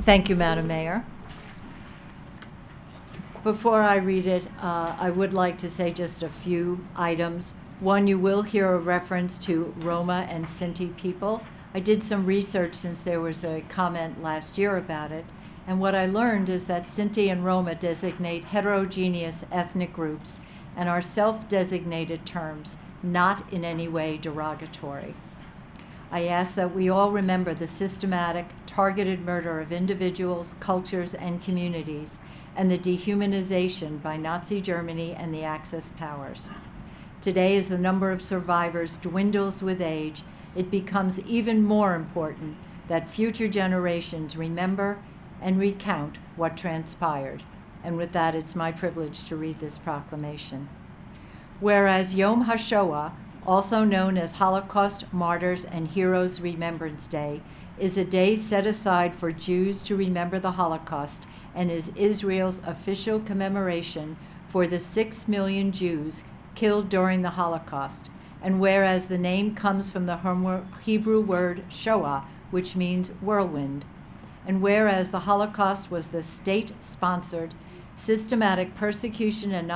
Thank you, Madam Mayor. Before I read it, I would like to say just a few items. One, you will hear a reference to Roma and Sinti people. I did some research since there was a comment last year about it, and what I learned is that Sinti and Roma designate heterogeneous ethnic groups and are self-designated terms, not in any way derogatory. I ask that we all remember the systematic, targeted murder of individuals, cultures, and communities, and the dehumanization by Nazi Germany and the Axis powers. Today, as the number of survivors dwindles with age, it becomes even more important that future generations remember and recount what transpired. And with that, it's my privilege to read this proclamation. Whereas Yom HaShoah, also known as Holocaust Martyrs and Heroes Remembrance Day, is a day set aside for Jews to remember the Holocaust and is Israel's official commemoration for the 6 million Jews killed during the Holocaust. And whereas the name comes from the Hebrew word Shoah, which means whirlwind, and whereas the Holocaust was the state-sponsored, systematic persecution and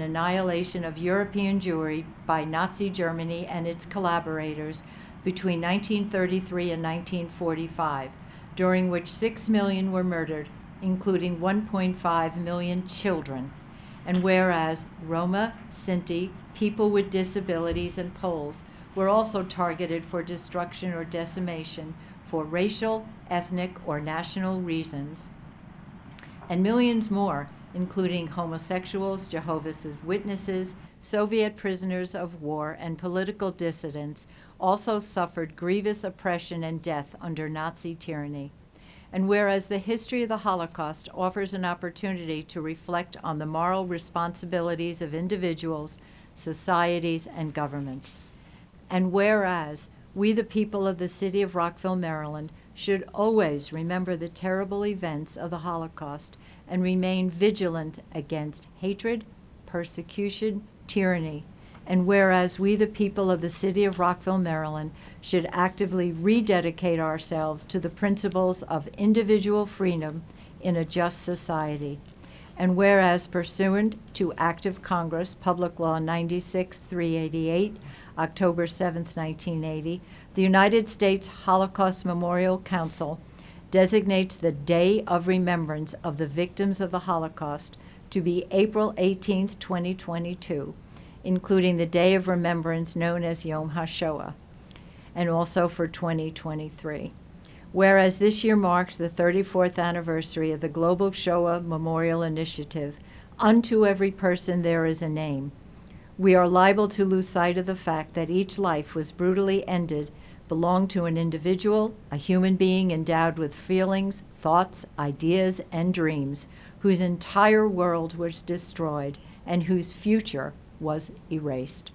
annihilation of European Jewry by Nazi Germany and its collaborators between 1933 and 1945, during which 6 million were murdered, including 1.5 million children. And whereas Roma, Sinti, people with disabilities, and Poles were also targeted for destruction or decimation for racial, ethnic, or national reasons, and millions more, including homosexuals, Jehovah's Witnesses, Soviet prisoners of war, and political dissidents, also suffered grievous oppression and death under Nazi tyranny. And whereas the history of the Holocaust offers an opportunity to reflect on the moral responsibilities of individuals, societies, and governments. And whereas we, the people of the city of Rockville, Maryland, should always remember the terrible events of the Holocaust and remain vigilant against hatred, persecution, tyranny. And whereas we, the people of the city of Rockville, Maryland, should actively rededicate ourselves to the principles of individual freedom in a just society. And whereas pursuant to Act of Congress, Public Law 96-388, October 7, 1980, the United States Holocaust Memorial Council designates the Day of Remembrance of the Victims of the Holocaust to be April 18, 2022, including the Day of Remembrance known as Yom HaShoah, and also for 2023. Whereas this year marks the 34th anniversary of the Global Shoah Memorial Initiative, Unto Every Person There Is a Name, we are liable to lose sight of the fact that each life was brutally ended belonged to an individual, a human being endowed with feelings, thoughts, ideas, and dreams, whose entire world was destroyed and whose future was erased.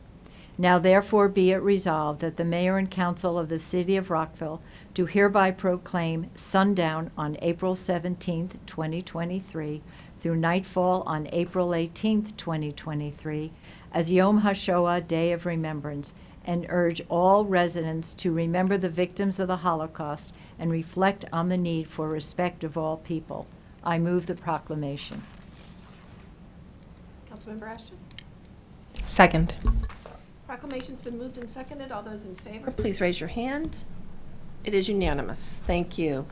Now therefore be it resolved that the Mayor and Council of the City of Rockville do hereby proclaim sundown on April 17, 2023, through nightfall on April 18, 2023, as Yom HaShoah Day of Remembrance, and urge all residents to remember the victims of the Holocaust and reflect on the need for respect of all people. I move the proclamation. Councilmember Ashton? Second. Proclamation's been moved and seconded. All those in favor, please raise your hand. It is unanimous. Thank you.